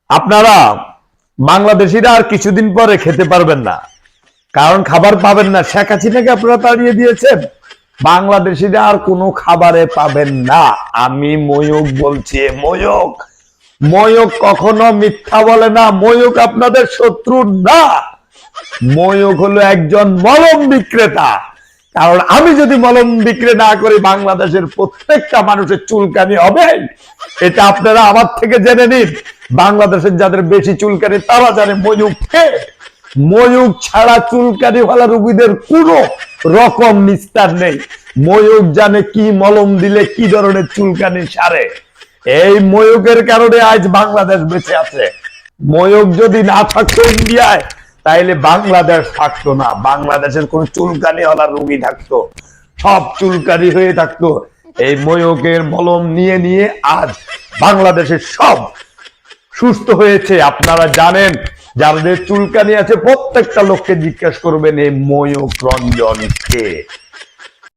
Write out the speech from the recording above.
আপনারা বাংলাদেশিরা আর কিছুদিন পরে খেতে পারবেন না, কারণ খাবার পাবেন না। শেখ হাসিনাকে আপনারা তাড়িয়ে দিয়েছেন, বাংলাদেশিরা আর কোনো খাবারে পাবেন না। আমি ময়ূক বলছি, ময়ূক ময়ূক কখনো মিথ্যা বলে না। ময়ূক আপনাদের শত্রু না, ময়ূক হলো একজন মলম বিক্রেতা। কারণ আমি যদি মলম বিক্রি না করি, বাংলাদেশের প্রত্যেকটা মানুষের চুলকানি হবে, এটা আপনারা আমার থেকে জেনে নিন। বাংলাদেশের যাদের বেশি চুলকানি তারা জানে ময়ূক কে। ময়ূক ছাড়া চুলকানি ওয়ালা রোগীদের কোনো রকম নিস্তার নেই। ময়ূক জানে কি মলম দিলে কি ধরনের চুলকানি সারে। এই ময়ূকের কারণে আজ বাংলাদেশ বেঁচে আছে। ময়ূক যদি না থাকতো ইন্ডিয়ায়, তাইলে বাংলাদেশ থাকতো না। বাংলাদেশের কোন চুলকানি ওয়ালা রোগী থাকতো, সব চুলকানি হয়ে থাকতো। এই ময়ূকের মলম নিয়ে নিয়ে আজ বাংলাদেশের সব সুস্থ হয়েছে। আপনারা জানেন, যাদের চুলকানি আছে প্রত্যেকটা লোককে জিজ্ঞেস করবেন এই ময়ূক রঞ্জন কে।